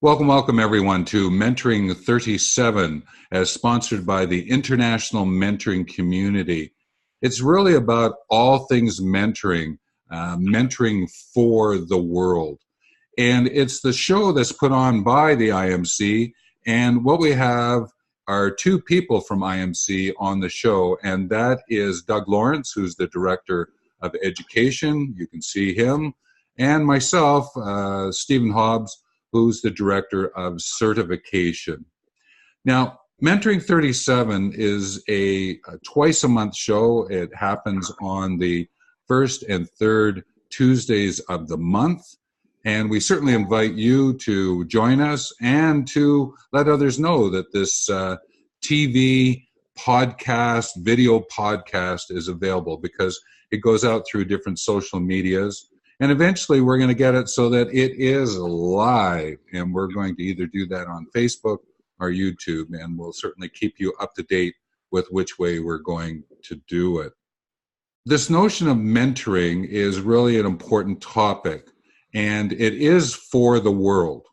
Welcome everyone to Mentoring37 as sponsored by the International Mentoring Community. It's really about all things mentoring, mentoring for the world. And it's the show that's put on by the IMC, and what we have are two people from IMC on the show, and that is Doug Lawrence, who's the Director of Education, you can see him, and myself, Stephen Hobbs, who's the Director of Certification. Now, Mentoring37 is a twice-a-month show. It happens on the first and third Tuesdays of the month, and we certainly invite you to join us and to let others know that this TV podcast, video podcast is available, because it goes out through different social medias. And eventually we're going to get it so that it is live, and we're going to either do that on Facebook or YouTube, and we'll certainly keep you up to date with which way we're going to do it. This notion of mentoring is really an important topic, and it is for the world.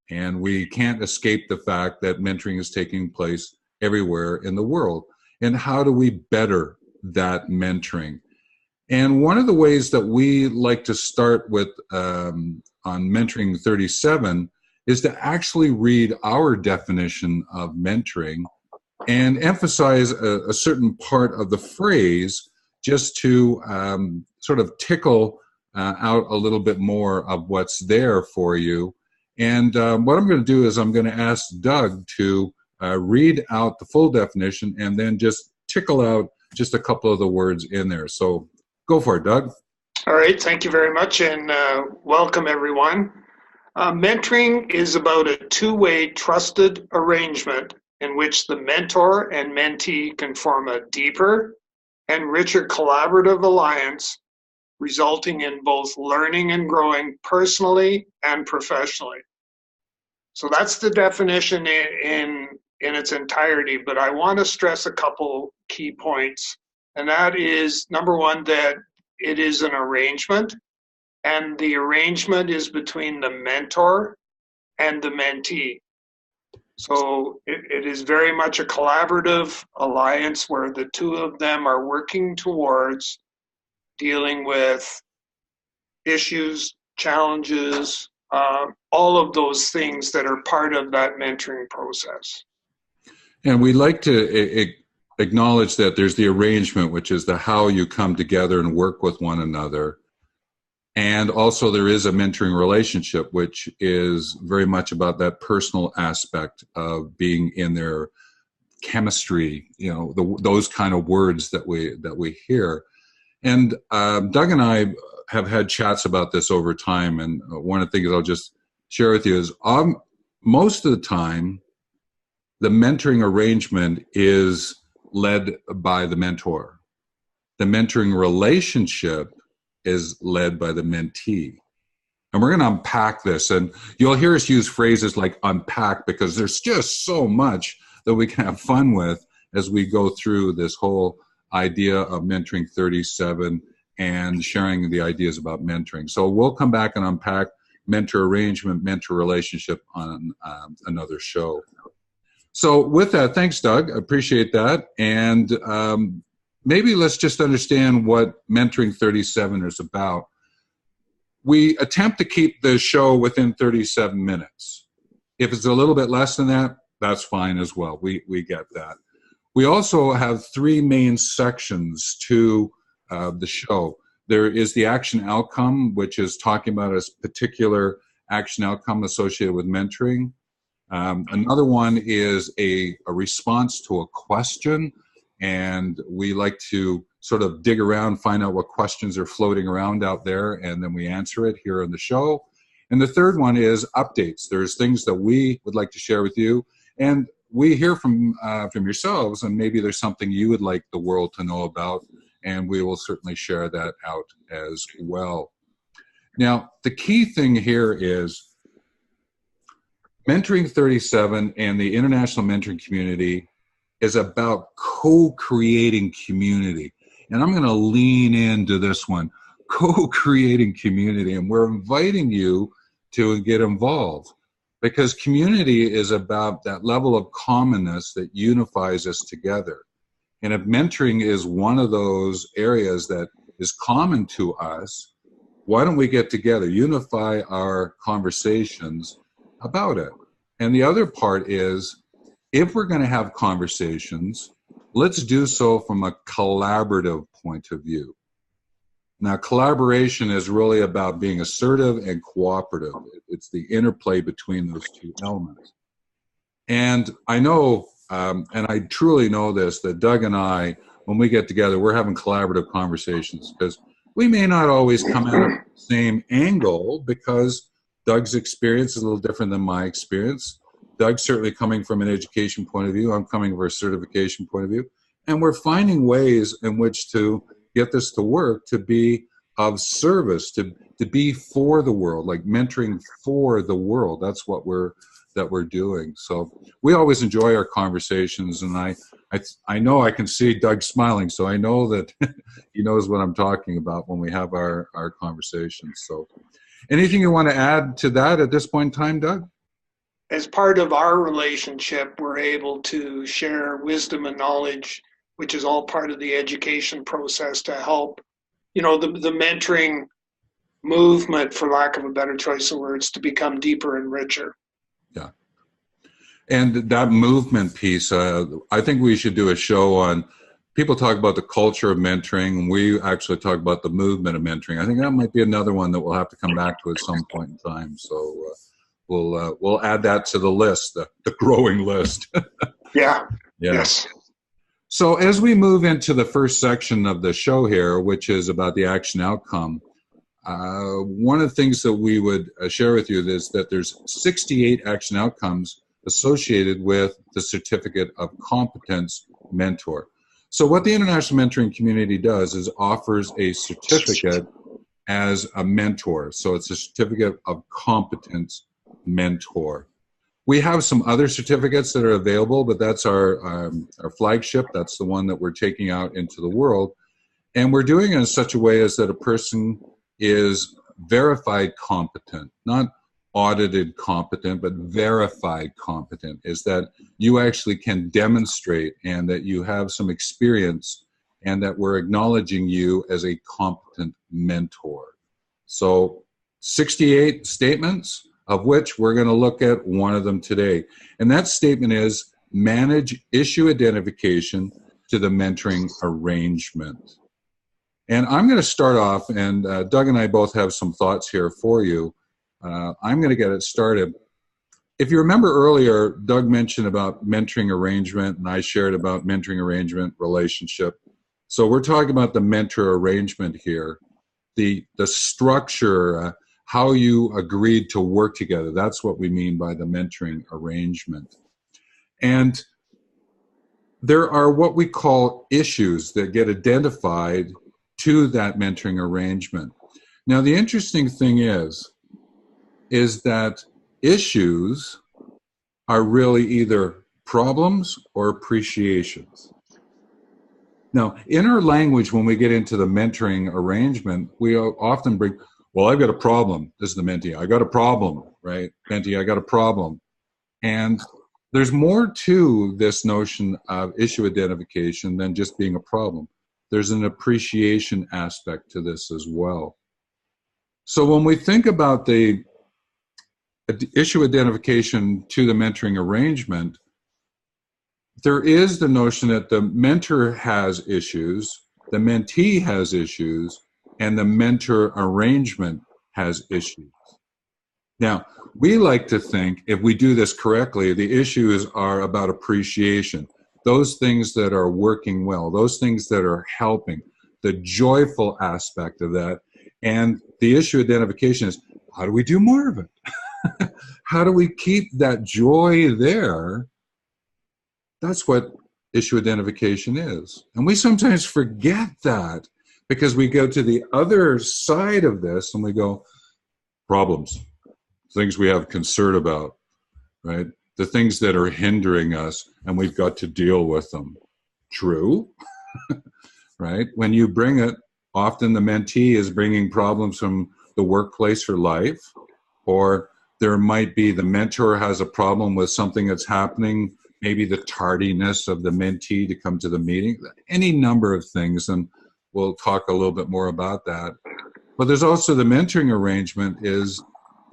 And we can't escape the fact that mentoring is taking place everywhere in the world. And how do we better that mentoring? And one of the ways that we like to start with on Mentoring37 is to actually read our definition of mentoring and emphasize a certain part of the phrase, just to sort of tickle out a little bit more of what's there for you. And what I'm going to do is I'm going to ask Doug to read out the full definition and then just tickle out just a couple of the words in there. So go for it, Doug. All right, thank you very much, and welcome everyone. Mentoring is about a two-way trusted arrangement in which the mentor and mentee can form a deeper and richer collaborative alliance, resulting in both learning and growing personally and professionally. So that's the definition in its entirety, but I want to stress a couple key points. And that is, number one, that it is an arrangement, and the arrangement is between the mentor and the mentee. So it is very much a collaborative alliance where the two of them are working towards dealing with issues, challenges, all of those things that are part of that mentoring process. And we like to acknowledge that there's the arrangement, which is the how you come together and work with one another. And also there is a mentoring relationship, which is very much about that personal aspect of being in their chemistry, you know, those kind of words that we hear. And Doug and I have had chats about this over time. And one of the things I'll just share with you is most of the time, the mentoring arrangement is led by the mentor. The mentoring relationship is led by the mentee. And we're going to unpack this, and you'll hear us use phrases like unpack, because there's just so much that we can have fun with as we go through this whole idea of Mentoring37 and sharing the ideas about mentoring. So we'll come back and unpack mentor arrangement, mentor relationship on another show. So with that, thanks, Doug. I appreciate that. And maybe let's just understand what Mentoring37 is about. We attempt to keep the show within 37 minutes. If it's a little bit less than that, that's fine as well. We get that. We also have three main sections to the show. There is the action outcome, which is talking about a particular action outcome associated with mentoring. Another one is a response to a question, and we like to sort of dig around, find out what questions are floating around out there, and then we answer it here on the show. And the third one is updates. There's things that we would like to share with you, and we hear from yourselves, and maybe there's something you would like the world to know about, and we will certainly share that out as well. Now, the key thing here is Mentoring37 and the International Mentoring Community is about co-creating community. And I'm going to lean into this one, co-creating community. And we're inviting you to get involved. because community is about that level of commonness that unifies us together. And if mentoring is one of those areas that is common to us, why don't we get together, unify our conversations about it? And the other part is, if we're going to have conversations, let's do so from a collaborative point of view. Now, collaboration is really about being assertive and cooperative. It's the interplay between those two elements. And I know, and I truly know this, that Doug and I, when we get together, we're having collaborative conversations, because we may not always come at it from the same angle, because Doug's experience is a little different than my experience. Doug's certainly coming from an education point of view. I'm coming from a certification point of view. And we're finding ways in which to get this to work, to be of service, to be for the world, like mentoring for the world. That's what we're doing. So we always enjoy our conversations, and I know I can see Doug smiling, so I know that he knows what I'm talking about when we have our conversations. So anything you want to add to that at this point in time, Doug? As part of our relationship, we're able to share wisdom and knowledge, which is all part of the education process, to help, the mentoring movement, for lack of a better choice of words, to become deeper and richer. Yeah. And that movement piece, I think we should do a show on, people talk about the culture of mentoring, and we actually talk about the movement of mentoring. I think that might be another one that we'll have to come back to at some point in time. So we'll add that to the list, the growing list. Yeah. Yes. So as we move into the first section of the show here, which is about the action outcome, one of the things that we would share with you is that there's 68 action outcomes associated with the Certificate of Competence Mentor. So what the International Mentoring Community does is offers a certificate as a mentor. So it's a Certificate of Competence Mentor. We have some other certificates that are available, but that's our flagship. That's the one that we're taking out into the world. And we're doing it in such a way as that a person is verified competent, not audited competent, but verified competent, is that you actually can demonstrate and that you have some experience and that we're acknowledging you as a competent mentor. So 68 statements, of which we're going to look at one of them today. And that statement is manage issue identification to the mentoring arrangement. And I'm going to start off, and Doug and I both have some thoughts here for you. I'm going to get it started. If you remember earlier, Doug mentioned about mentoring arrangement, and I shared about mentoring arrangement relationship. So we're talking about the mentor arrangement here, the structure, how you agreed to work together. That's what we mean by the mentoring arrangement. And there are what we call issues that get identified to that mentoring arrangement. Now, the interesting thing is that issues are really either problems or appreciations. Now, in our language, when we get into the mentoring arrangement, we often bring, well, I've got a problem. This is the mentee. I got a problem, right? Mentee, I got a problem. And there's more to this notion of issue identification than just being a problem. There's an appreciation aspect to this as well. So when we think about the issue identification to the mentoring arrangement, there is the notion that the mentor has issues, the mentee has issues, and the mentor arrangement has issues. Now, we like to think, if we do this correctly, the issues are about appreciation, those things that are working well, those things that are helping, the joyful aspect of that. And the issue identification is, how do we do more of it? How do we keep that joy there? That's what issue identification is. And we sometimes forget that because we go to the other side of this and we go, problems, things we have concern about, right? The things that are hindering us, and we've got to deal with them. True, right? When you bring it, often the mentee is bringing problems from the workplace or life, or There might be the mentor has a problem with something that's happening, maybe the tardiness of the mentee to come to the meeting, any number of things. And we'll talk a little bit more about that. But there's also the mentoring arrangement is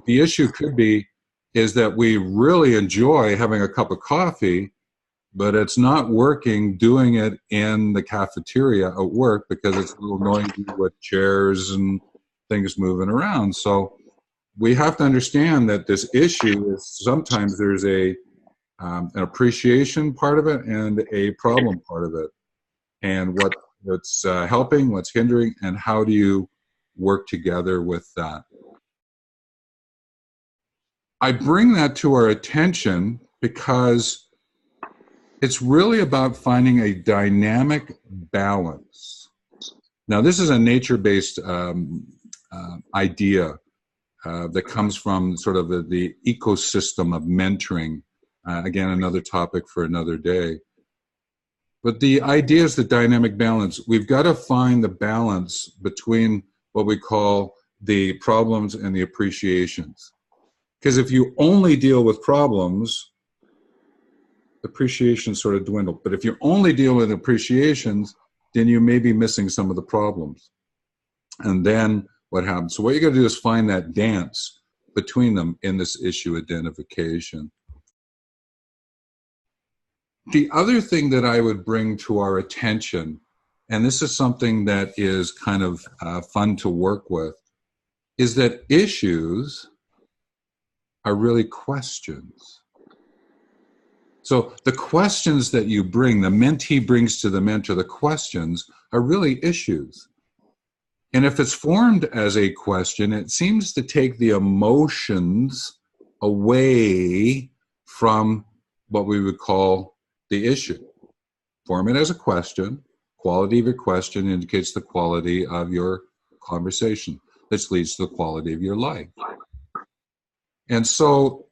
the issue could be is that we really enjoy having a cup of coffee, but it's not working doing it in the cafeteria at work because it's a little noisy with chairs and things moving around. So we have to understand that this issue is sometimes there's an appreciation part of it and a problem part of it, and what's helping, what's hindering, and how do you work together with that. I bring that to our attention because it's really about finding a dynamic balance. Now, this is a nature-based idea that comes from sort of the ecosystem of mentoring. Again, another topic for another day. But the idea is the dynamic balance. We've got to find the balance between what we call the problems and the appreciations. Because if you only deal with problems, appreciations sort of dwindle. But if you only deal with appreciations, then you may be missing some of the problems. And then what happens? So what you got to do is find that dance between them in this issue identification. The other thing that I would bring to our attention, and this is something that is kind of fun to work with, is that issues are really questions. So the questions that you bring, the mentee brings to the mentor, the questions are really issues. And if it's formed as a question, it seems to take the emotions away from what we would call the issue. Form it as a question. Quality of your question indicates the quality of your conversation, which leads to the quality of your life. And so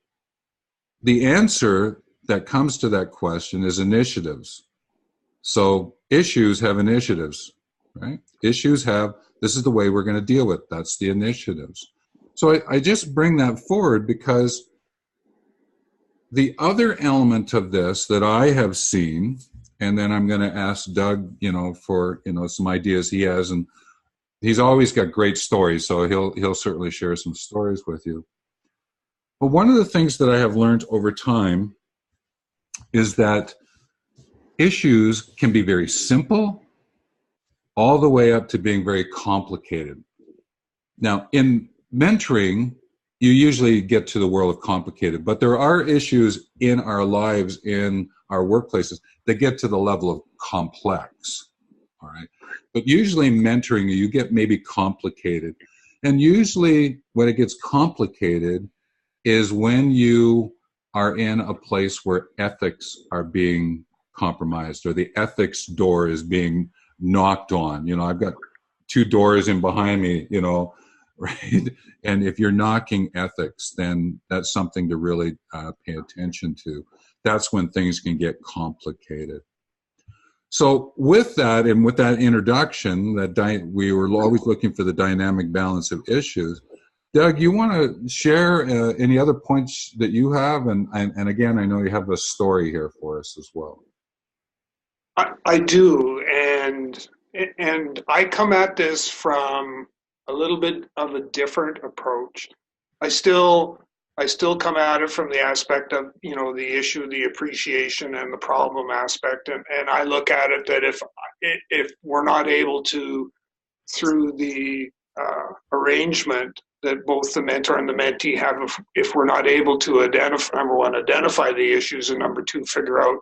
the answer that comes to that question is initiatives. So issues have initiatives, right? Issues have, this is the way we're going to deal with it. That's the initiatives. So I just bring that forward because the other element of this that I have seen, and then I'm going to ask Doug, for, some ideas he has, and he's always got great stories, so he'll certainly share some stories with you. But one of the things that I have learned over time is that issues can be very simple all the way up to being very complicated. Now, in mentoring, you usually get to the world of complicated, but there are issues in our lives, in our workplaces, that get to the level of complex, all right? But usually in mentoring, you get maybe complicated. And usually when it gets complicated is when you are in a place where ethics are being compromised or the ethics door is being knocked on. I've got two doors in behind me, right? And if you're knocking ethics, then that's something to really pay attention to. That's when things can get complicated. So with that, and with that introduction, we were always looking for the dynamic balance of issues. Doug, you want to share any other points that you have? And again, I know you have a story here for us as well. I do, and I come at this from a little bit of a different approach. I still come at it from the aspect of, the issue, the appreciation, and the problem aspect, and I look at it that if we're not able to, through the arrangement that both the mentor and the mentee have, if we're not able to identify, number one, identify the issues, and number two, figure out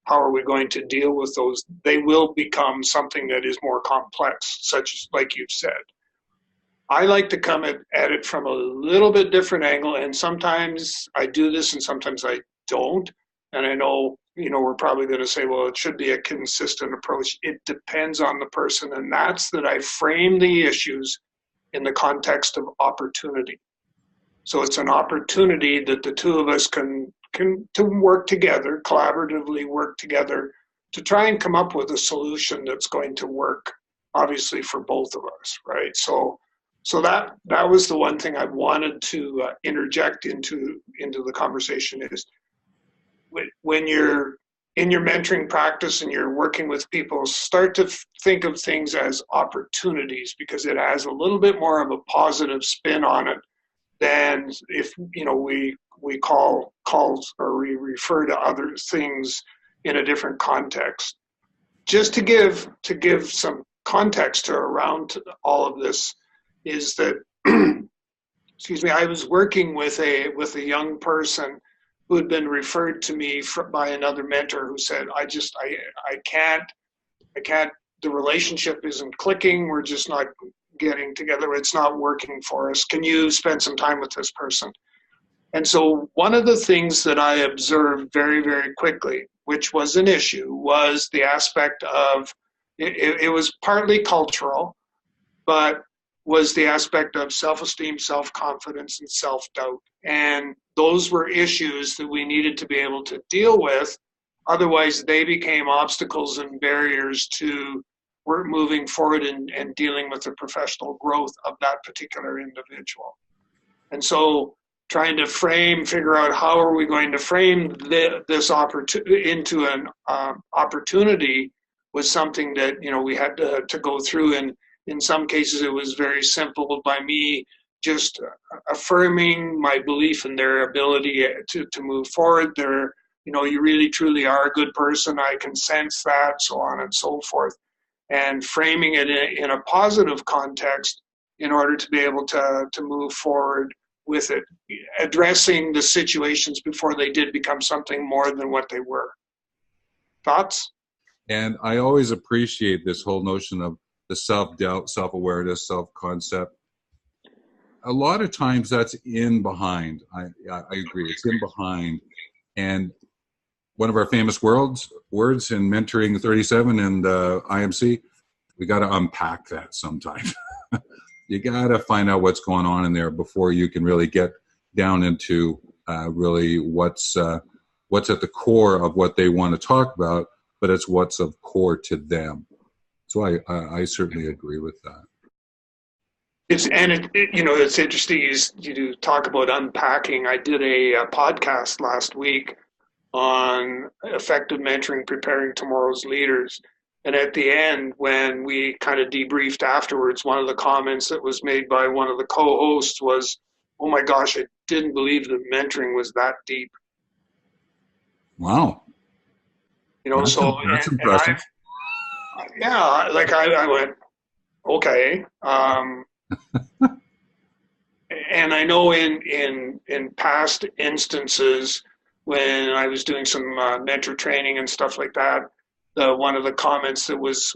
how are we going to deal with those, they will become something that is more complex, such as, like you've said. I like to come at it from a little bit different angle, and sometimes I do this and sometimes I don't. And I know, we're probably going to say, well, it should be a consistent approach. It depends on the person, and that's that I frame the issues in the context of opportunity. So it's an opportunity that the two of us can to work together, collaboratively work together to try and come up with a solution that's going to work, obviously, for both of us, right? So So that was the one thing I wanted to interject into the conversation is when you're in your mentoring practice and you're working with people, start to think of things as opportunities, because it has a little bit more of a positive spin on it than if we calls or we refer to other things in a different context. Just to give some context around all of this is that excuse me, I was working with a young person who had been referred to me by another mentor who said, I can't, the relationship isn't clicking, we're just not getting together, it's not working for us, can you spend some time with this person? And so one of the things that I observed very, very quickly, which was an issue, was the aspect of, it was partly cultural, but was the aspect of self-esteem, self-confidence, and self-doubt. And those were issues that we needed to be able to deal with. Otherwise, they became obstacles and barriers to work moving forward and dealing with the professional growth of that particular individual. And so trying to figure out how are we going to frame this opportunity into an opportunity was something that, we had to go through. And in some cases, it was very simple by me just affirming my belief in their ability to move forward. You really truly are a good person. I can sense that, so on and so forth. And framing it in a positive context in order to be able to move forward with it, addressing the situations before they did become something more than what they were. Thoughts? And I always appreciate this whole notion of the self-doubt, self-awareness, self-concept. A lot of times that's in behind. I agree, it's in behind. And one of our famous words in Mentoring37 and IMC, we got to unpack that sometime. You got to find out what's going on in there before you can really get down into really what's at the core of what they want to talk about, but it's what's of core to them. So I certainly agree with that. It's interesting you talk about unpacking. I did a podcast last week on effective mentoring, preparing tomorrow's leaders. And at the end, when we kind of debriefed afterwards, one of the comments that was made by one of the co-hosts was, "Oh my gosh, I didn't believe that mentoring was that deep." Wow. That's impressive. I went, okay. And I know in past instances, when I was doing some mentor training and stuff like that, one of the comments that was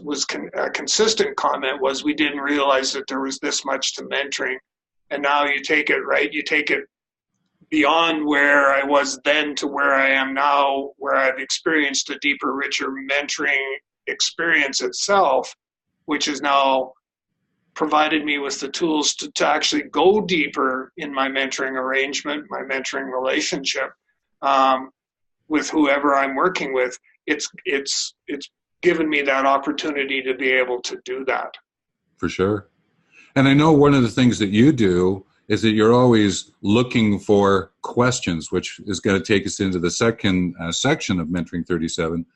a consistent comment was, we didn't realize that there was this much to mentoring. And now you take it beyond where I was then to where I am now, where I've experienced a deeper, richer mentoring experience itself, which has now provided me with the tools to actually go deeper in my mentoring arrangement, my mentoring relationship with whoever I'm working with. It's given me that opportunity to be able to do that. For sure. And I know one of the things that you do is that you're always looking for questions, which is going to take us into the second section of Mentoring 37.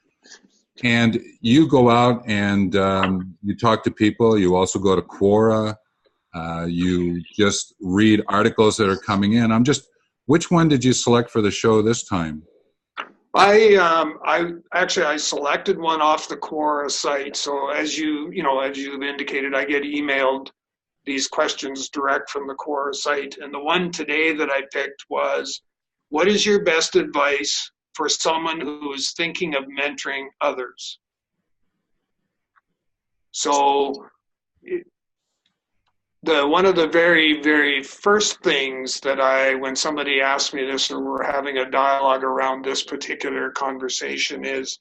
And you go out and you talk to people. You also go to Quora. You just read articles that are coming in. Which one did you select for the show this time? I selected one off the Quora site. So as you've indicated, I get emailed these questions direct from the Quora site. And the one today that I picked was, what is your best advice for someone who is thinking of mentoring others? So one of the very, very first things that when somebody asked me this, or we're having a dialogue around this particular conversation, is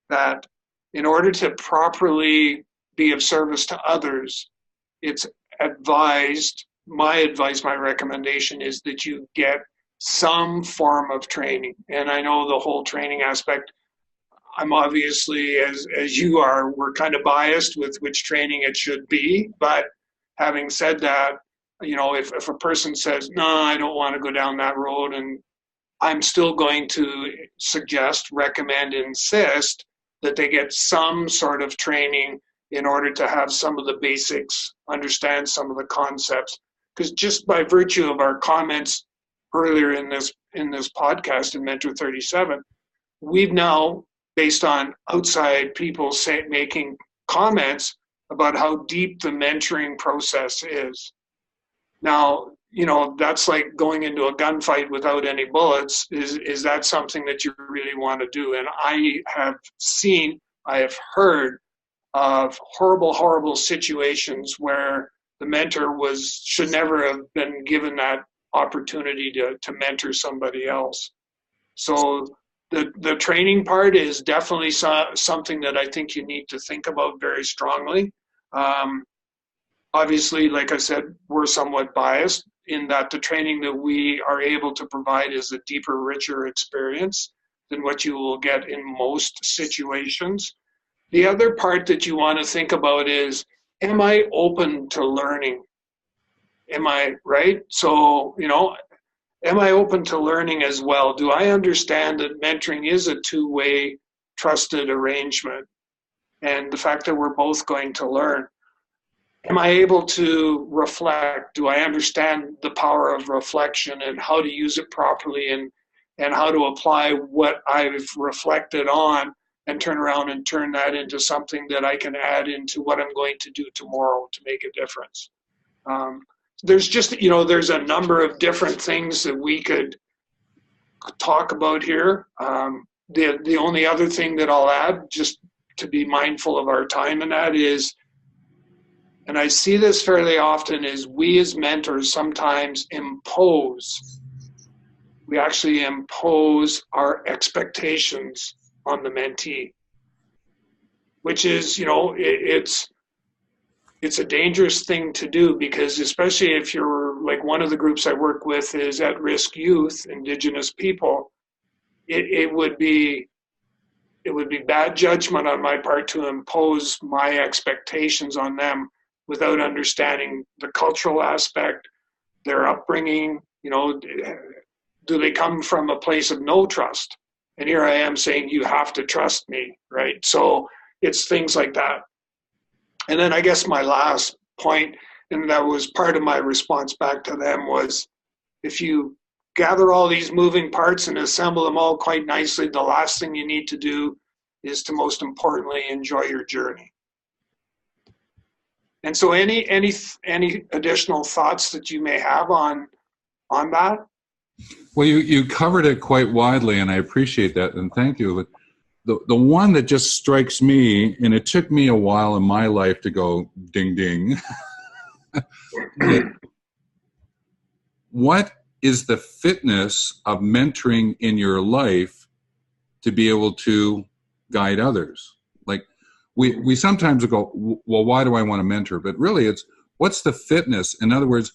that in order to properly be of service to others, it's my recommendation is that you get some form of training. And I know the whole training aspect, I'm obviously, as you are, we're kind of biased with which training it should be, but having said that, if a person says, no, I don't want to go down that road, and I'm still going to suggest, recommend, insist that they get some sort of training in order to have some of the basics, understand some of the concepts. Because just by virtue of our comments earlier in this podcast in Mentor 37, we've now, based on outside people making comments about how deep the mentoring process is. Now, that's like going into a gunfight without any bullets. Is that something that you really want to do? And I have heard of horrible situations where the mentor should never have been given that opportunity to mentor somebody else. So the training part is definitely something that I think you need to think about very strongly. Obviously, like I said, we're somewhat biased in that the training that we are able to provide is a deeper, richer experience than what you will get in most situations. The other part that you want to think about is, am I open to learning? Am I right? So, am I open to learning as well? Do I understand that mentoring is a two-way trusted arrangement? And the fact that we're both going to learn. Am I able to reflect? Do I understand the power of reflection and how to use it properly and how to apply what I've reflected on and turn around and turn that into something that I can add into what I'm going to do tomorrow to make a difference? There's just, there's a number of different things that we could talk about here. The only other thing that I'll add, just to be mindful of our time in that, is, and I see this fairly often, is we as mentors sometimes we actually impose our expectations on the mentee, which is, it's a dangerous thing to do, because especially if you're like, one of the groups I work with is at-risk youth, Indigenous people, it would be bad judgment on my part to impose my expectations on them without understanding the cultural aspect, their upbringing. Do they come from a place of no trust? And here I am saying, you have to trust me, right? So it's things like that. And then I guess my last point, and that was part of my response back to them, was, if you gather all these moving parts and assemble them all quite nicely, the last thing you need to do is to, most importantly, enjoy your journey. And so any additional thoughts that you may have on that? Well, you covered it quite widely, and I appreciate that, and thank you. The one that just strikes me, and it took me a while in my life to go ding ding, what is the fitness of mentoring in your life to be able to guide others? Like, we sometimes go, well, why do I want to mentor? But really it's, what's the fitness? In other words,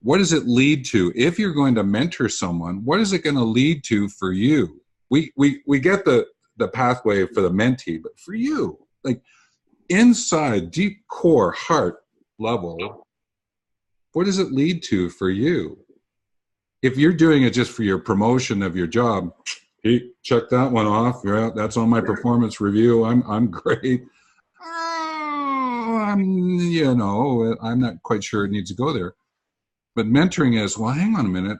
what does it lead to? If you're going to mentor someone, what is it going to lead to for you? We get the pathway for the mentee, but for you, like inside, deep core, heart level, what does it lead to for you? If you're doing it just for your promotion of your job, hey, check that one off. Yeah, that's on my performance review. I'm great. I'm not quite sure it needs to go there. But mentoring is, well, hang on a minute.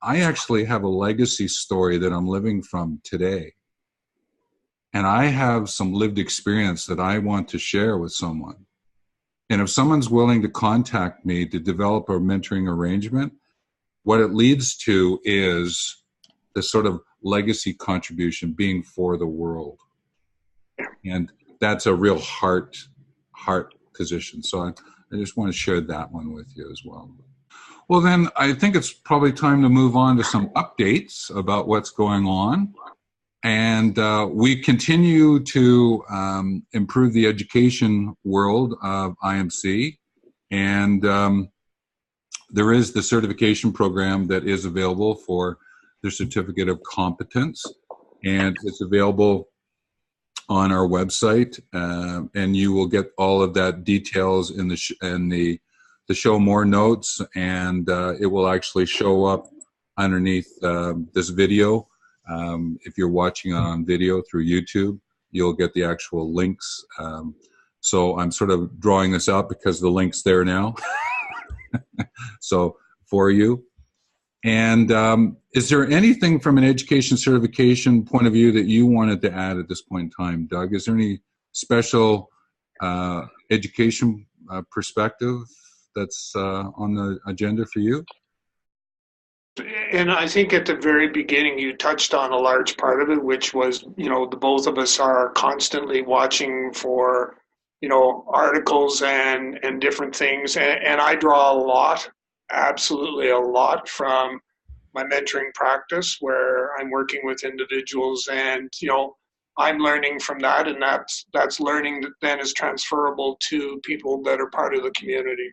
I actually have a legacy story that I'm living from today. And I have some lived experience that I want to share with someone. And if someone's willing to contact me to develop a mentoring arrangement, what it leads to is this sort of legacy contribution being for the world. And that's a real heart position. So I just want to share that one with you as well. Well, then I think it's probably time to move on to some updates about what's going on. And we continue to improve the education world of IMC. And there is the certification program that is available for the Certificate of Competence. And it's available on our website. And you will get all of that details in the the show more notes, and it will actually show up underneath this video. If you're watching on video through YouTube, you'll get the actual links. So I'm sort of drawing this out because the link's there now. So for you. And is there anything from an education certification point of view that you wanted to add at this point in time, Doug? Is there any special education perspective that's on the agenda for you? And I think at the very beginning, you touched on a large part of it, which was, the both of us are constantly watching for, articles and different things. And I draw a lot, absolutely a lot from my mentoring practice where I'm working with individuals and, I'm learning from that, and that's learning that then is transferable to people that are part of the community.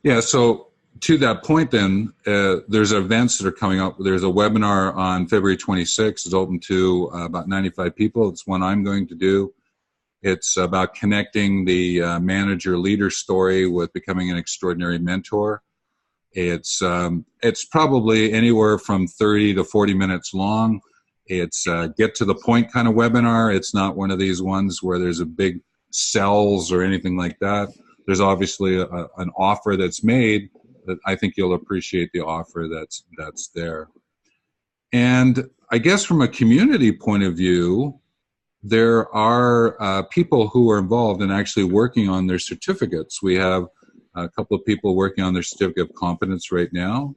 Yeah, so to that point then, there's events that are coming up. There's a webinar on February 26th. It's open to about 95 people. It's one I'm going to do. It's about connecting the manager-leader story with becoming an extraordinary mentor. It's probably anywhere from 30 to 40 minutes long. It's get to the point kind of webinar. It's not one of these ones where there's a big sells or anything like that. There's obviously an offer that's made that I think you'll appreciate the offer that's there. And I guess from a community point of view, there are people who are involved in actually working on their certificates. We have a couple of people working on their certificate of competence right now.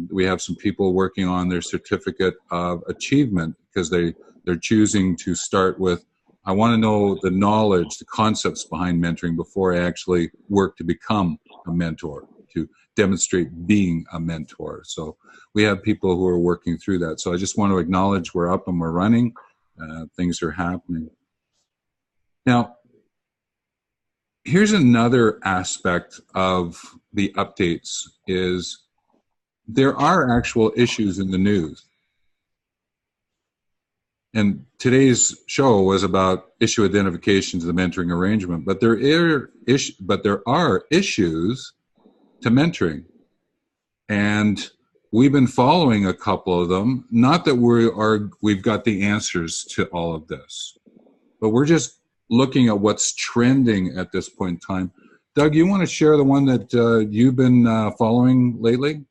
We have some people working on their certificate of achievement because they're choosing to start with, I want to know the knowledge, the concepts behind mentoring before I actually work to become a mentor, to demonstrate being a mentor. So we have people who are working through that. So I just want to acknowledge we're up and we're running. Things are happening. Now, here's another aspect of the updates is there are actual issues in the news. And today's show was about issue identification to the mentoring arrangement, but there are issues to mentoring. And we've been following a couple of them. Not that we've got the answers to all of this, but we're just looking at what's trending at this point in time. Doug, you want to share the one that you've been following lately?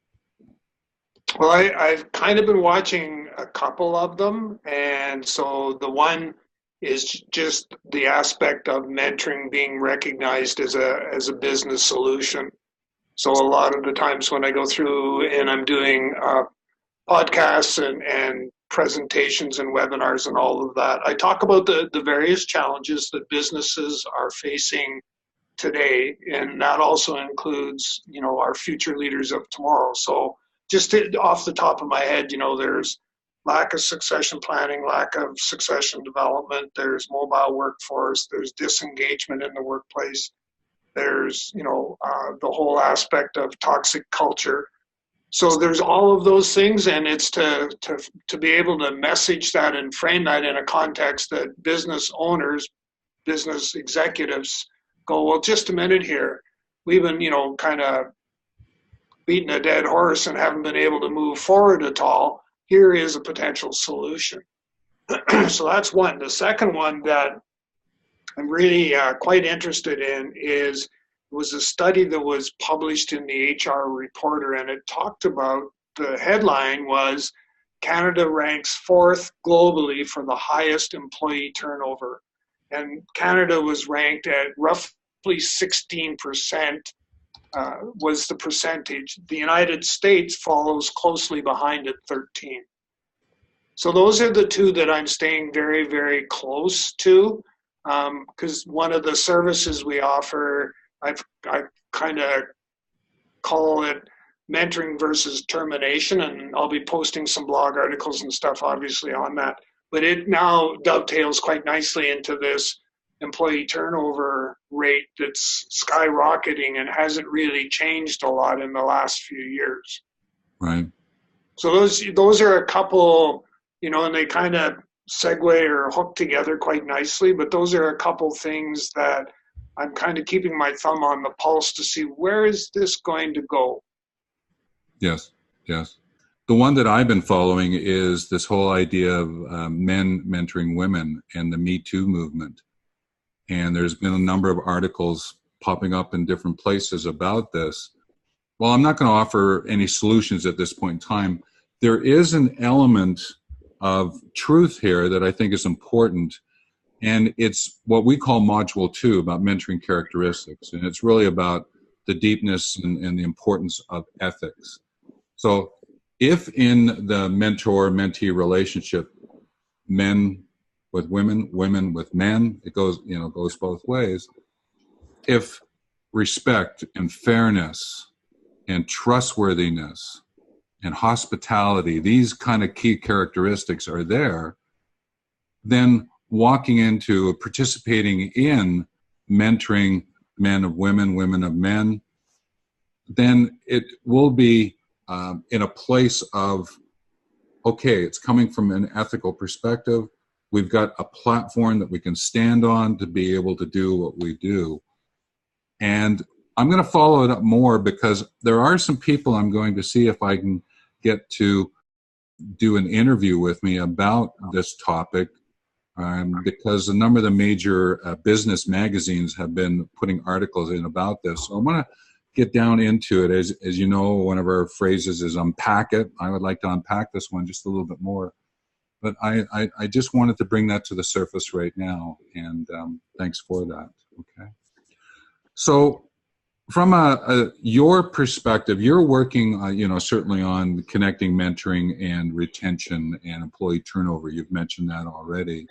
Well, I've kind of been watching a couple of them. And so the one is just the aspect of mentoring being recognized as a business solution. So a lot of the times when I go through and I'm doing podcasts and presentations and webinars and all of that, I talk about the various challenges that businesses are facing today. And that also includes, our future leaders of tomorrow. So just off the top of my head, there's lack of succession planning, lack of succession development, there's mobile workforce, there's disengagement in the workplace, there's, the whole aspect of toxic culture. So there's all of those things, and it's to be able to message that and frame that in a context that business owners, business executives go, well, just a minute here. We've been, kind of beating a dead horse and haven't been able to move forward at all. Here is a potential solution. So that's one. The second one that I'm really quite interested in was a study that was published in the HR Reporter, and it talked about, the headline was, Canada ranks 4th globally for the highest employee turnover. And Canada was ranked at roughly 16%. Was the percentage. The United States follows closely behind at 13. So those are the two that I'm staying very, very close to, because one of the services we offer, I kind of call it mentoring versus termination, and I'll be posting some blog articles and stuff obviously on that. But it now dovetails quite nicely into this employee turnover rate that's skyrocketing and hasn't really changed a lot in the last few years. Right. So those are a couple, and they kind of segue or hook together quite nicely, but those are a couple things that I'm kind of keeping my thumb on the pulse to see where is this going to go. Yes, yes. The one that I've been following is this whole idea of men mentoring women and the Me Too movement. And there's been a number of articles popping up in different places about this. Well, I'm not going to offer any solutions at this point in time. There is an element of truth here that I think is important, and it's what we call Module 2 about mentoring characteristics. And it's really about the deepness and the importance of ethics. So if in the mentor-mentee relationship, men with women, women with men, it goes, goes both ways. If respect and fairness and trustworthiness and hospitality, these kind of key characteristics are there, then walking into participating in mentoring men of women, women of men, then it will be in a place of, okay, it's coming from an ethical perspective. We've got a platform that we can stand on to be able to do what we do. And I'm going to follow it up more because there are some people I'm going to see if I can get to do an interview with me about this topic, because a number of the major business magazines have been putting articles in about this. So I want to get down into it. As you know, one of our phrases is unpack it. I would like to unpack this one just a little bit more. But I just wanted to bring that to the surface right now, and thanks for that. Okay. So from your perspective, you're working, certainly on connecting mentoring and retention and employee turnover. You've mentioned that already.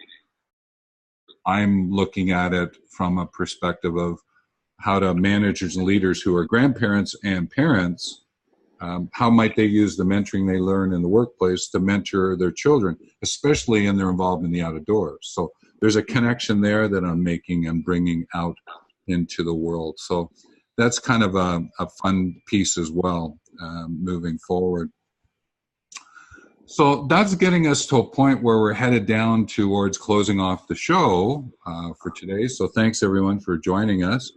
I'm looking at it from a perspective of how do managers and leaders who are grandparents and parents, how might they use the mentoring they learn in the workplace to mentor their children, especially in their involvement in the outdoors. So there's a connection there that I'm making and bringing out into the world. So that's kind of a fun piece as well, moving forward. So that's getting us to a point where we're headed down towards closing off the show for today. So thanks everyone for joining us.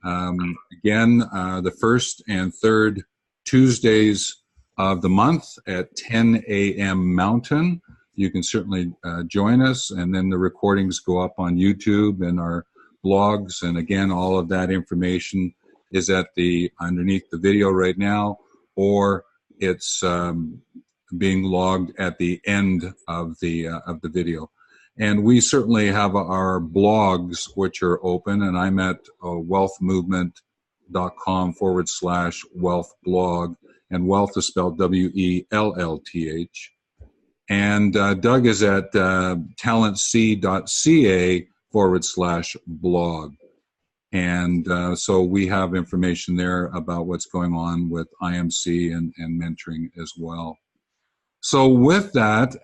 Again, the first and third Tuesdays of the month at 10 a.m. Mountain. You can certainly join us, and then the recordings go up on YouTube and our blogs. And again, all of that information is at underneath the video right now, or it's being logged at the end of the video. And we certainly have our blogs, which are open, and I'm at wealthmovement.com/wealth blog, and wealth is spelled WELLTH. And Doug is at talentc.ca/blog. And so we have information there about what's going on with IMC and mentoring as well. So with that,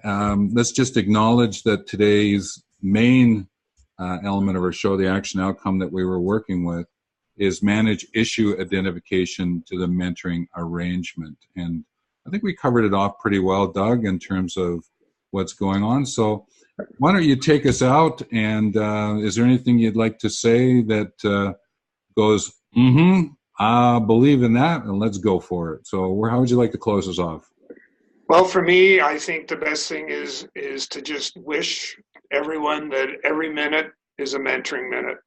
let's just acknowledge that today's main element of our show, the action outcome that we were working with, is manage issue identification to the mentoring arrangement. And I think we covered it off pretty well, Doug, in terms of what's going on. So why don't you take us out, and is there anything you'd like to say that goes, I believe in that, and let's go for it. So how would you like to close us off? Well, for me, I think the best thing is to just wish everyone that every minute is a mentoring minute.